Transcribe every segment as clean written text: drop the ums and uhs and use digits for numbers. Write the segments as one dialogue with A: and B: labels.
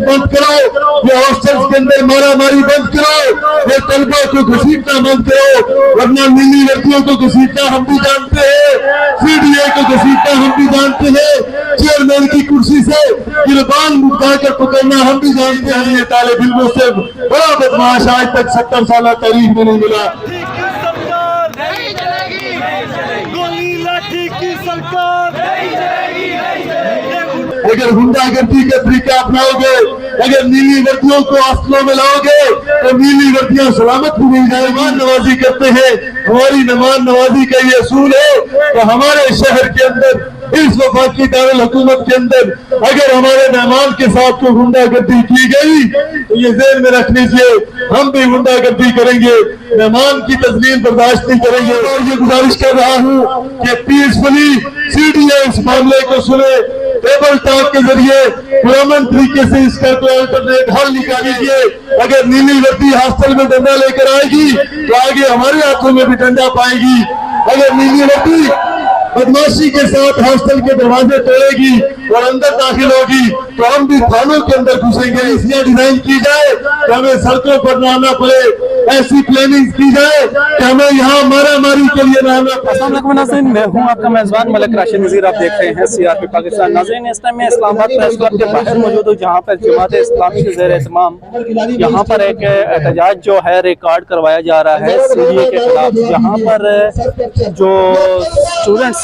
A: बंद करो, ये हॉस्टल्स के अंदर मारा मारी बंद करो, ये तलबा को घसीटना बंद करो, वरना नीली वर्दियों को घसीटना हम भी जानते हैं, सीडीए को घसीटना हम भी जानते हैं, चेयरमैन की कुर्सी से गिरबान उठाकर पकड़ना हम भी जानते हैं। ये तालिब इल्मों से बड़ा बदमाश आज तक 70 साल तारीख में नहीं मिला। अगर गुंडागर्दी का तरीका अपनाओगे, अगर नीली वर्दियों को अस्लों में लाओगे तो नीली वर्दियां सलामत भी नहीं जाएगी। मेहमान नवाजी करते हैं, हमारी मेहमान नवाजी का ये असूल है कि हमारे शहर के अंदर इस वफाकी दारुल हुकूमत के अंदर अगर हमारे मेहमान के साथ कोई गुंडागर्दी की गई तो ये ज़हन में रख लीजिए हम भी गुंडागर्दी करेंगे, मेहमान की तस्लीम बर्दाश्त नहीं करेंगे। और ये गुजारिश कर रहा हूँ कि पीसफुली सीडीए इस मामले को सुने, टेबल टॉक के जरिए पुरअमन तरीके से इसका कोई अल्टरनेट हल निकालिए। अगर नीली वर्दी हॉस्टल में डंडा लेकर आएगी तो आगे हमारे हाथों में भी डंडा पाएगी। अगर नीली वर्दी बदमाशी के साथ हॉस्टल के दरवाजे तोड़ेगी और अंदर दाखिल होगी तो हम भी थानों के अंदर घुसेंगे। इसलिए डिजाइन की जाए कि हमें सड़कों पर न आना पड़े, ऐसी प्लानिंग की जाए कि हमें यहाँ मारा मारी के लिए न आना पड़े।
B: अस्सलाम वालेकुम नाज़रीन, मैं हूँ आपका मेज़बान मलिक राशिद नज़ीर। आप देख रहे हैं CRP पाकिस्तान। नाज़रीन, इस टाइम में इस्लामाबाद प्रेस क्लब के बाहर मौजूद हूँ जहाँ पर जमात इस्लामी के ज़ेर एहतमाम यहाँ पर एक एहतजाज जो है रिकॉर्ड करवाया जा रहा है सीडीए के खिलाफ। यहाँ पर जो स्टूडेंट्स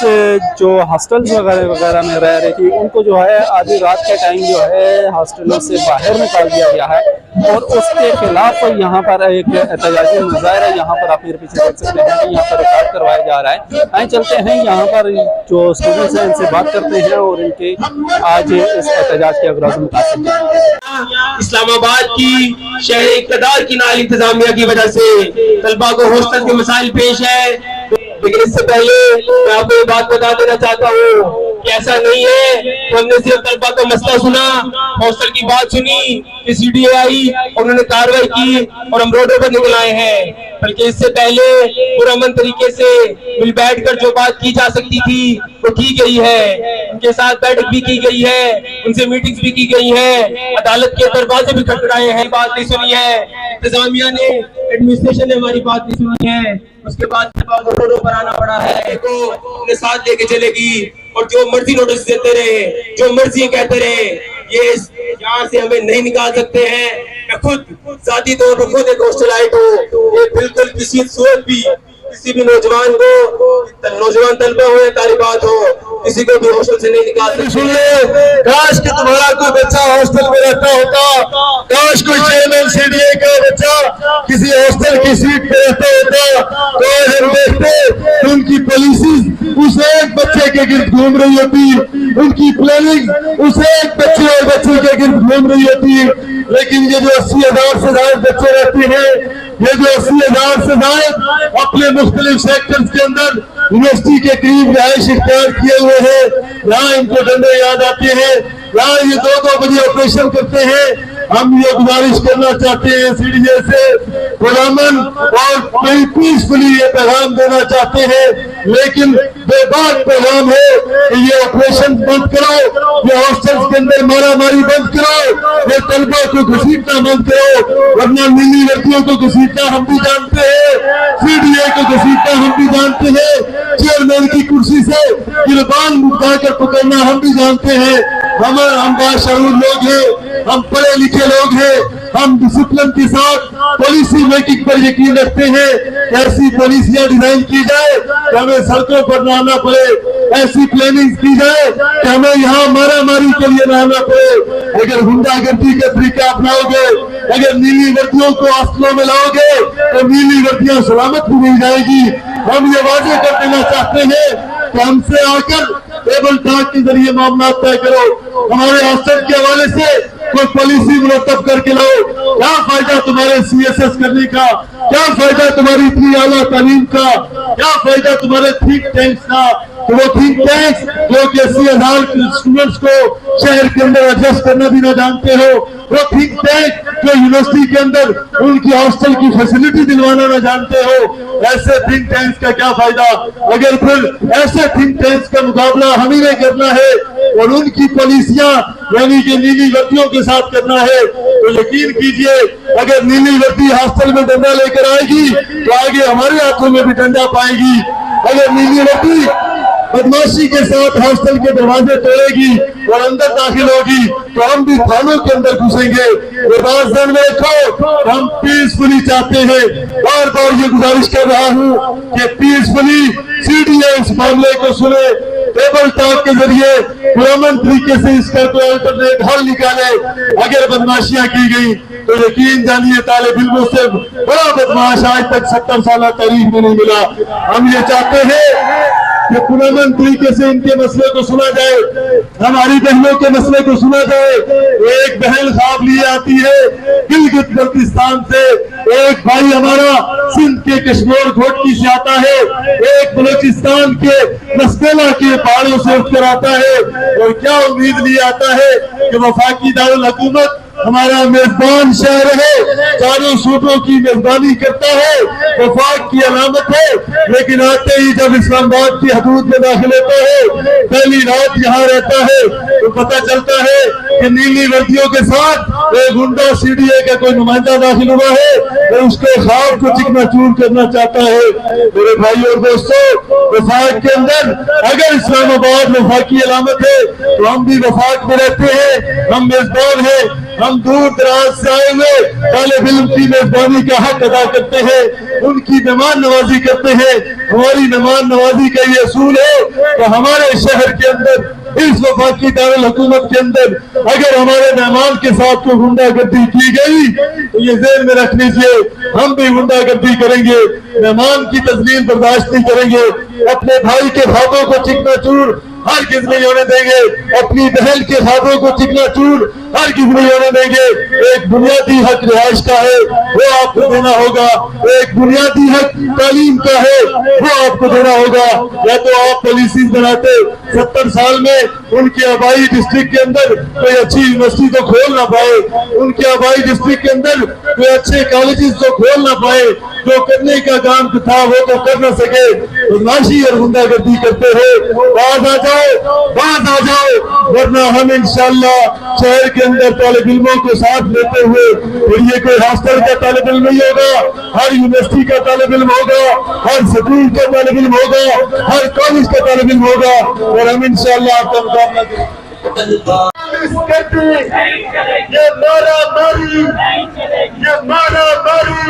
B: जो हॉस्टल्स वगैरह में रह रही थी उनको जो है आधी रात के टाइम जो है हॉस्टलों से बाहर निकाल दिया गया है और उसके खिलाफ यहाँ पर एक एहतजाजी मुजाहरा यहाँ पर आप मेरे पीछे देख सकते हैं कि यहाँ पर रिकॉर्ड करवाया जा रहा है। आइए चलते हैं यहाँ पर जो स्टूडेंट्स हैं इनसे बात करते हैं और इनके आज इस एहतजाज के अगराज़ मुताबिक।
C: इस्लामाबाद की शहर इक़्तिदार की नाअहल इंतजामिया की वजह से तलबा को हॉस्टल के मसाइल पेश है। लेकिन इससे पहले मैं आपको ये बात बता देना चाहता हूँ कि ऐसा नहीं है कि हमने सिर्फ तलबा का मसला सुना, हॉस्टल की बात सुनी कि सीडीए आई और उन्होंने कार्रवाई की और हम रोडों पर निकल आए हैं, बल्कि इससे पहले पुरअमन तरीके से मिल बैठ कर जो बात की जा सकती थी वो की गई है। उनके साथ बैठक भी की गई है, उनसे मीटिंग्स भी की गई है, अदालत के दरवाजे भी खटखटाए हैं, बात नहीं सुनी है, इंतजामिया ने एडमिनिस्ट्रेशन ने हमारी बात नहीं सुनी है, उसके बाद रोडों पर आना पड़ा है को अपने साथ लेके चलेगी और जो मर्जी नोटिस देते रहे, जो मर्जी कहते रहे, ये यहाँ से हमें नहीं निकाल सकते हैं। मैं खुद जाती तौर पर खुद एक हॉस्टलाइट हूँ, ये बिल्कुल किसी सूरत भी किसी भी नौजवान को, नौजवान तलबा हो या तालिबात हो, किसी को भी हॉस्टल से नहीं निकाल सकते।
A: काश कि तुम्हारा कोई बच्चा हॉस्टल में रहता होता, काश कोई चेयरमैन सीडीए का बच्चा किसी हॉस्टल की सीट पे रहता होता तो हम देखते उनकी पॉलिसी उस एक बच्चे के गिर्द घूम रही होती, उनकी प्लानिंग उस एक बच्चे और बच्चे के गिर्द घूम रही होती। लेकिन ये जो 80,000 से ज्यादा बच्चे रहते हैं, ये जो 80,000 से ज्यादा अपने मुख्तलिफ सेक्टर्स के अंदर यूनिवर्सिटी के करीब रिहाइश इख्तियार किए हुए हैं, यहाँ इनको डंडे याद आते हैं, यहाँ ये 2-2 बजे ऑपरेशन करते हैं। हम ये गुजारिश करना चाहते हैं सीडीए से, पुरअमन और पीसफुली ये पैगाम देना चाहते हैं, लेकिन बेबाक पैगाम है कि ये ऑपरेशन बंद करो, ये हॉस्टल्स के अंदर मारा मारी बंद करो, ये तलबा को घसीटना बंद करो, वरना नीली वर्दियों को घसीटना हम भी जानते हैं, सीडीए को घसीटना हम भी जानते हैं, चेयरमैन की कुर्सी से गिरबान उठाकर पकड़ना हम भी जानते हैं। हम बाशऊर लोग हैं, हम पढ़े लिखे लोग हैं, हम डिसिप्लिन के साथ पॉलिसी मेकिंग पर यकीन रखते हैं। ऐसी पॉलिसियां डिजाइन की जाए कि हमें सड़कों पर न आना पड़े, ऐसी प्लानिंग की जाए कि हमें यहाँ मारा मारी के लिए न आना पड़े। अगर गुंडागर्दी का तरीका अपनाओगे, अगर नीली वर्दियों को अस्लों में लाओगे तो नीली वर्दियां सलामत भी नहीं जाएगी। हम ये वादे कर देना चाहते हैं कि हमसे आकर टेबल टॉक के जरिए मामला तय करो। हमारे हॉस्टल के हवाले से कोई पॉलिसी मुरतब करके लाओ। क्या फायदा तुम्हारे CSS करने का, क्या फायदा तुम्हारी इतनी आला तालीम का, क्या फायदा तुम्हारे थिंक टैंक्स का। तो वो थिंक टैंक्स जो कि 80,000 स्टूडेंट्स को शहर के अंदर एडजस्ट करना भी ना जानते हो, वो थिंक टैंक जो यूनिवर्सिटी के अंदर उनकी हॉस्टल की फैसिलिटी दिलवाना ना जानते हो, ऐसे थिंक टैंक्स का क्या फायदा। अगर फिर ऐसे थिंक टैंक्स का मुकाबला हम ही नहीं करना है और उनकी पॉलिसियां यानी कि नीली वर्दियों के साथ करना है, तो यकीन कीजिए अगर नीली वर्दी हॉस्टल में डंडा लेकर आएगी तो आगे हमारे हाथों में भी डंडा पाएगी। अगर नीली वर्दी बदमाशी के साथ हॉस्टल के दरवाजे तोड़ेगी और अंदर दाखिल होगी तो हम भी थानों के अंदर घुसेंगे। ये बात ध्यान में रखो, हम पीसफुली चाहते हैं। बार बार ये गुजारिश कर रहा हूँ कि पीसफुली सीडीए इस मामले को सुने, टेबल टॉक के जरिए पुरअमन तरीके से इसका कोई अल्टरनेट हल निकाले। अगर बदमाशियां की गई तो यकीन जानिए तालिब इल्मों से बड़ा बदमाश आज तक 70 साल तारीख में नहीं मिला। हम ये चाहते हैं कि पुरअमन तरीके से इनके मसले को सुना जाए, हमारी बहनों के मसले को सुना जाए। एक बहन ख्वाब लिए आती है गिलगित बल्तिस्तान से, एक भाई हमारा सिंध के कश्मीर घोटकी से आता है, एक बलूचिस्तान के नस्केला के पहाड़ों से उठकर आता है, और क्या उम्मीद लिए आता है कि वफाकी दारुल हुकूमत हमारा मेजबान शहर है, चारों सूबों की मेजबानी करता है, वफाक की अलामत है। लेकिन आते ही जब इस्लामाबाद की हदूद में दाखिल होता है, पहली रात यहाँ रहता है, तो पता चलता है कि नीली वर्दियों के साथ एक गुंडा सीडीए का कोई नुमाइंदा दाखिल हुआ है, वो उसके ख्वाब को चिकनाचूर करना चाहता है। मेरे भाई और दोस्तों, वफाक के अंदर अगर इस्लामाबाद वफाकी अलामत है तो हम भी वफाक में रहते हैं, हम मेजबान हैं, हम दूर दराज से आए हुए तालिब इल्म की मेजबानी का हक अदा करते हैं, उनकी मेहमान नवाजी करते हैं। हमारी मेहमान नवाजी का ये असूल है कि हमारे शहर के अंदर इस वफाकी दारुल हुकूमत के अंदर अगर हमारे मेहमान के साथ कोई गुंडागर्दी की गई तो ये ज़हन में रख लीजिए हम भी गुंडागर्दी करेंगे, मेहमान की तजलील बर्दाश्त नहीं करेंगे, अपने भाई के ख्वाबों को चिकनाचूर हर किस नहीं होने देंगे, अपनी बहन के ख्वाबों को चिकनाचूर हर किस नहीं होने देंगे। एक बुनियादी हक रिहाइश का है, वो आपको देना होगा। एक बुनियादी हक तालीम का है, वो आपको देना होगा। या तो आप पॉलिसीज बनाते 70 साल में उनके आबाई डिस्ट्रिक्ट के अंदर कोई अच्छी यूनिवर्सिटी तो खोल ना पाए, उनके आबाई डिस्ट्रिक्ट के अंदर कोई अच्छे कॉलेजेस तो खोल ना पाए, जो करने का काम था वो तो कर ना सके, बदमाशी और गुंडागर्दी करते हो। बाज आ जाओ, वरना हम इंशाअल्लाह शहर के अंदर तालिब इल्मों को साथ लेते हुए, और ये कोई हॉस्टल का तालिब इल्म नहीं होगा, हर यूनिवर्सिटी का तालिब इल्म होगा, हर स्कूल का तालिब इल्म होगा, हर कॉलेज का तालिब इल्म होगा, और हम इंशाअल्लाह आपका मुकाबला करेंगे। ये मारा मारी,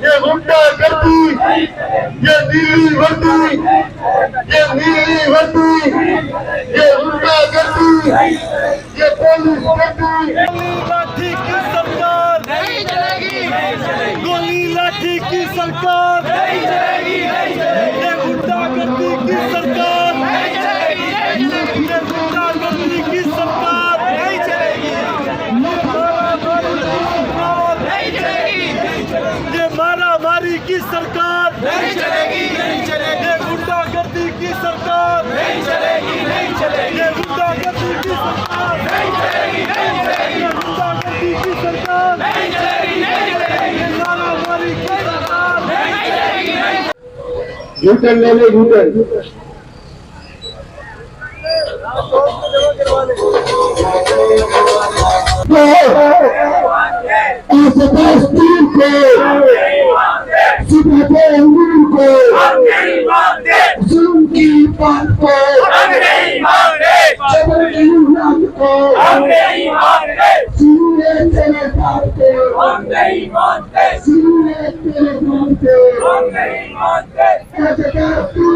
A: ये गुंडागर्दी, ये नीली वर्दी, ये गुंडागर्दी, ये पुलिस गर्दी। लाठी की सरकार नहीं चलेगी, गोली लाठी की सरकार नहीं चलेगी, ये गुंडागर्दी की सरकार नहीं चलेगी, ये गुंडागर्दी की सरकार नहीं चलेगी, ये मारामारी की सरकार नहीं चलेगी, ये गुंडागर्दी की सरकार नहीं चलेगी, ये गुंडागर्दी की सरकार नहीं चलेगी, ये गुंडागर्दी की सरकार नहीं चलेगी, ये मारामारी की सरकार नहीं चलेगी। यूटर्न ले ले, यूटर्न जुल्म की बात को जबर की रात को सीने तेरे पार को सीने तेरे पार को